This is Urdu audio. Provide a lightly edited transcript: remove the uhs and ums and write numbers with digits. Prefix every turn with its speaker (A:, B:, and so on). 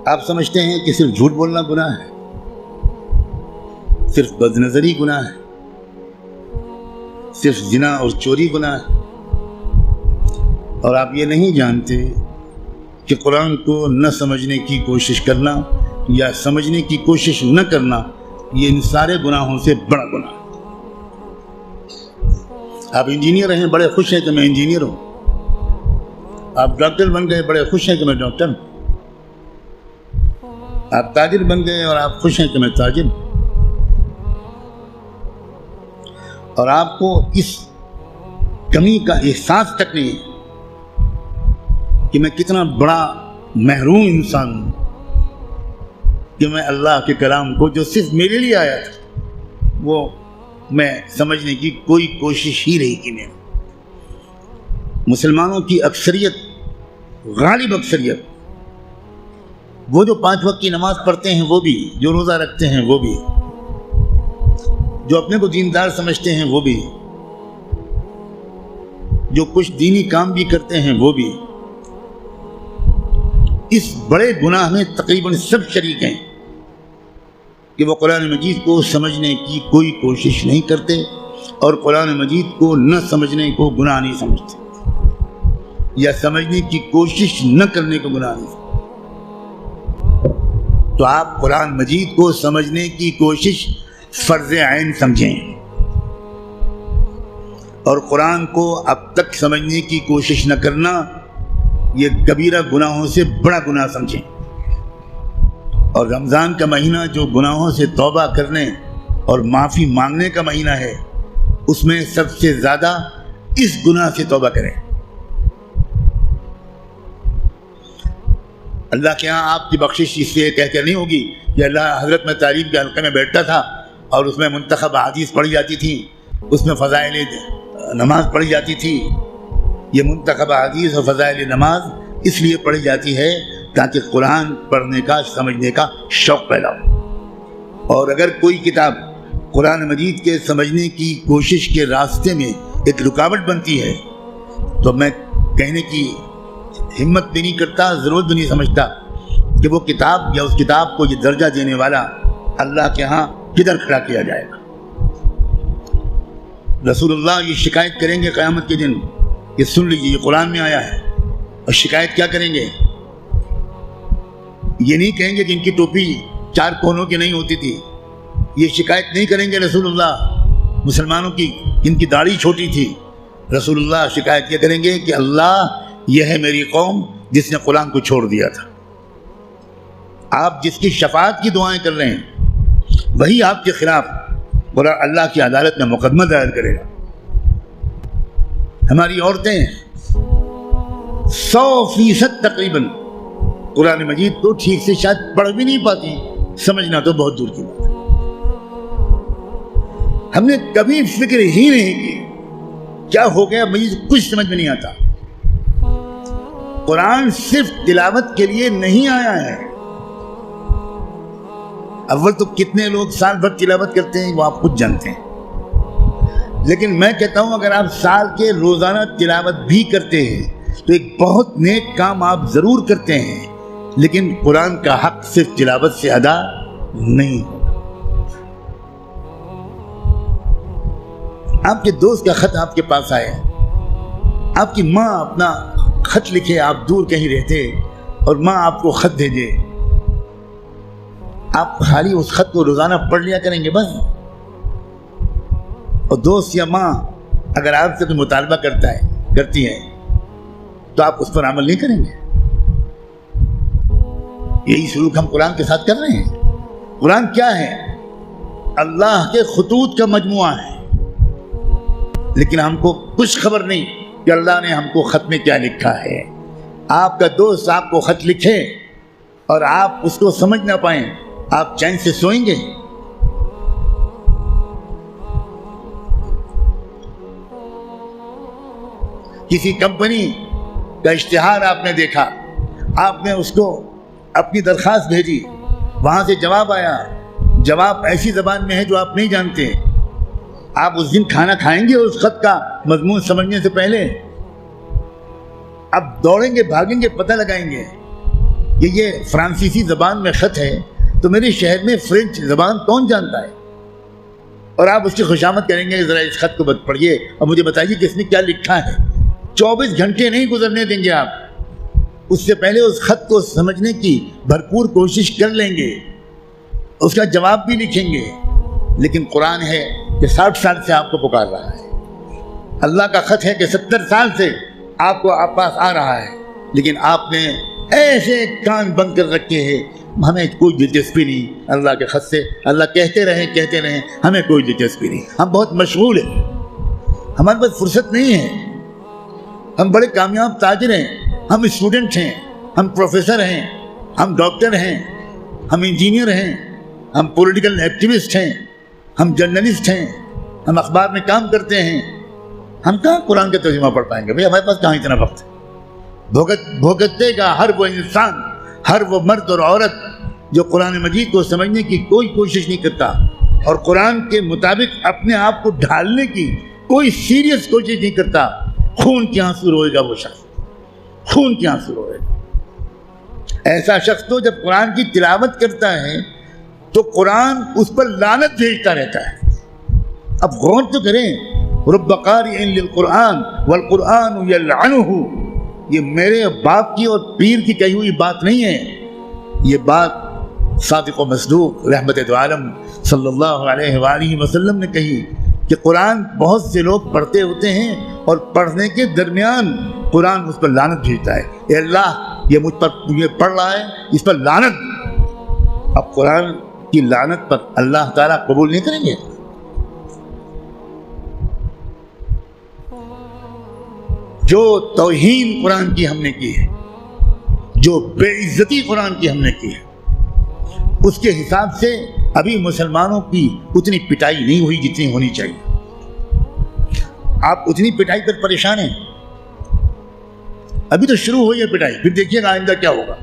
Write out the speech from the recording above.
A: آپ سمجھتے ہیں کہ صرف جھوٹ بولنا گناہ ہے، صرف بد نظری گناہ ہے، صرف زنا اور چوری گناہ ہے، اور آپ یہ نہیں جانتے کہ قرآن کو نہ سمجھنے کی کوشش کرنا یا سمجھنے کی کوشش نہ کرنا یہ ان سارے گناہوں سے بڑا گناہ ہے۔ آپ انجینئر ہیں، بڑے خوش ہیں کہ میں انجینئر ہوں، آپ ڈاکٹر بن گئے، بڑے خوش ہیں کہ میں ڈاکٹر ہوں، آپ تاجر بن گئے اور آپ خوش ہیں کہ میں تاجر ہوں، اور آپ کو اس کمی کا احساس تک نہیں ہے کہ میں کتنا بڑا محروم انسان ہوں کہ میں اللہ کے کلام کو جو صرف میرے لیے آیا تھا وہ میں سمجھنے کی کوئی کوشش ہی نہیں کی۔ میں مسلمانوں کی اکثریت، غالب اکثریت، وہ جو 5 وقت کی نماز پڑھتے ہیں وہ بھی، جو روزہ رکھتے ہیں وہ بھی، جو اپنے کو دیندار سمجھتے ہیں وہ بھی، جو کچھ دینی کام بھی کرتے ہیں وہ بھی، اس بڑے گناہ میں تقریباً سب شریک ہیں کہ وہ قرآن مجید کو سمجھنے کی کوئی کوشش نہیں کرتے اور قرآن مجید کو نہ سمجھنے کو گناہ نہیں سمجھتے یا سمجھنے کی کوشش نہ کرنے کو گناہ نہیں سمجھتے۔ تو آپ قرآن مجید کو سمجھنے کی کوشش فرض عین سمجھیں اور قرآن کو اب تک سمجھنے کی کوشش نہ کرنا یہ کبیرہ گناہوں سے بڑا گناہ سمجھیں۔ اور رمضان کا مہینہ جو گناہوں سے توبہ کرنے اور معافی مانگنے کا مہینہ ہے، اس میں سب سے زیادہ اس گناہ سے توبہ کریں۔ اللہ کے ہاں آپ کی بخشش اس سے کہہ کر نہیں ہوگی کہ اللہ حضرت میں تعلیم کے حلقے میں بیٹھتا تھا اور اس میں منتخب احادیث پڑھی جاتی تھی، اس میں فضائل نماز پڑھی جاتی تھی۔ یہ منتخب احادیث اور فضائل نماز اس لیے پڑھی جاتی ہے تاکہ قرآن پڑھنے کا، سمجھنے کا شوق پیدا ہو۔ اور اگر کوئی کتاب قرآن مجید کے سمجھنے کی کوشش کے راستے میں ایک رکاوٹ بنتی ہے تو میں کہنے کی ہمت بھی نہیں کرتا، ضرورت بھی نہیں سمجھتا کہ وہ کتاب یا اس کتاب کو یہ درجہ دینے والا اللہ کے ہاں کدھر کھڑا کیا جائے گا۔ رسول اللہ یہ شکایت کریں گے قیامت کے دن کہ سن لیجیے یہ قرآن میں آیا ہے، اور شکایت کیا کریں گے؟ یہ نہیں کہیں گے کہ ان کی ٹوپی 4 کونوں کی نہیں ہوتی تھی، یہ شکایت نہیں کریں گے رسول اللہ مسلمانوں کی ان کی داڑھی چھوٹی تھی۔ رسول اللہ شکایت یہ کریں گے کہ اللہ یہ ہے میری قوم جس نے قرآن کو چھوڑ دیا تھا۔ آپ جس کی شفاعت کی دعائیں کر رہے ہیں وہی آپ کے خلاف اللہ کی عدالت میں مقدمہ دائر کرے گا۔ ہماری عورتیں 100% تقریباً قرآن مجید کو ٹھیک سے شاید پڑھ بھی نہیں پاتی، سمجھنا تو بہت دور کی بات ہے۔ ہم نے کبھی فکر ہی نہیں کی کیا ہو گیا، مجھے کچھ سمجھ میں نہیں آتا۔ قرآن صرف تلاوت کے لیے نہیں آیا ہے۔ اول تو کتنے لوگ سال بھر تلاوت کرتے ہیں وہ آپ خود جانتے ہیں، لیکن میں کہتا ہوں اگر آپ سال کے روزانہ تلاوت بھی کرتے ہیں تو ایک بہت نیک کام آپ ضرور کرتے ہیں، لیکن قرآن کا حق صرف تلاوت سے ادا نہیں ہوگا۔ آپ کے دوست کا خط آپ کے پاس آئے، آپ کی ماں اپنا خط لکھے، آپ دور کہیں رہتے اور ماں آپ کو خط بھیجے، آپ خالی اس خط کو روزانہ پڑھ لیا کریں گے بس؟ اور دوست یا ماں اگر آپ سے کوئی مطالبہ کرتی ہے تو آپ اس پر عمل نہیں کریں گے؟ یہی سلوک ہم قرآن کے ساتھ کر رہے ہیں۔ قرآن کیا ہے؟ اللہ کے خطوط کا مجموعہ ہے، لیکن ہم کو کچھ خبر نہیں کہ اللہ نے ہم کو خط میں کیا لکھا ہے۔ آپ کا دوست آپ کو خط لکھے اور آپ اس کو سمجھ نہ پائیں، آپ چین سے سوئیں گے؟ کسی کمپنی کا اشتہار آپ نے دیکھا، آپ نے اس کو اپنی درخواست بھیجی، وہاں سے جواب آیا، جواب ایسی زبان میں ہے جو آپ نہیں جانتے، آپ اس دن کھانا کھائیں گے اس خط کا مضمون سمجھنے سے پہلے؟ اب دوڑیں گے، بھاگیں گے، پتہ لگائیں گے یہ فرانسیسی زبان میں خط ہے تو میرے شہر میں فرینچ زبان کون جانتا ہے؟ اور آپ اس کی خوشامد کریں گے ذرا اس خط کو پڑھیے اور مجھے بتائیے کہ اس نے کیا لکھا ہے۔ 24 گھنٹے نہیں گزرنے دیں گے آپ، اس سے پہلے اس خط کو سمجھنے کی بھرپور کوشش کر لیں گے، اس کا جواب بھی لکھیں گے۔ لیکن قرآن ہے کہ 60 سال سے آپ کو پکار رہا ہے، اللہ کا خط ہے کہ 70 سال سے آپ کو آپ پاس آ رہا ہے، لیکن آپ نے ایسے کان بند کر رکھے ہیں، ہمیں کوئی دلچسپی نہیں اللہ کے خط سے، اللہ کہتے رہیں ہمیں کوئی دلچسپی نہیں، ہم بہت مشغول ہیں، ہمارے پاس فرصت نہیں ہے، ہم بڑے کامیاب تاجر ہیں، ہم اسٹوڈنٹ ہیں، ہم پروفیسر ہیں، ہم ڈاکٹر ہیں، ہم انجینئر ہیں، ہم پولیٹیکل ایکٹیوسٹ ہیں، ہم جرنلسٹ ہیں، ہم اخبار میں کام کرتے ہیں، ہم کہاں قرآن کا ترجمہ پڑھ پائیں گے؟ بھئی ہمارے پاس کہاں اتنا وقت ہے؟ بھگتتے گا ہر وہ انسان، ہر وہ مرد اور عورت جو قرآن مجید کو سمجھنے کی کوئی کوشش نہیں کرتا اور قرآن کے مطابق اپنے آپ کو ڈھالنے کی کوئی سیریس کوشش نہیں کرتا، خون کے آنسو روئے گا وہ شخص، خون کے آنسو روئے گا۔ ایسا شخص تو جب قرآن کی تلاوت کرتا ہے تو قرآن اس پر لعنت بھیجتا رہتا ہے۔ اب غور تو کریں، رب قارئ للقرآن والقرآن یلعنہ، یہ میرے باپ کی اور پیر کی کہی ہوئی بات نہیں ہے، یہ بات صادق و مصدوق رحمت دو عالم صلی اللہ علیہ وآلہ وسلم نے کہی کہ قرآن بہت سے لوگ پڑھتے ہوتے ہیں اور پڑھنے کے درمیان قرآن اس پر لعنت بھیجتا ہے، اے اللہ یہ مجھ پر یہ پڑھ رہا ہے، اس پر لعنت۔ اب قرآن کی لعنت پر اللہ تعالیٰ قبول نہیں کریں گے؟ جو توہین قرآن کی ہم نے کی ہے، جو بے عزتی قرآن کی ہم نے کی ہے، اس کے حساب سے ابھی مسلمانوں کی اتنی پٹائی نہیں ہوئی جتنی ہونی چاہیے۔ آپ اتنی پٹائی پر پریشان ہیں، ابھی تو شروع ہوئی ہے پٹائی، پھر دیکھیے گا آئندہ کیا ہوگا۔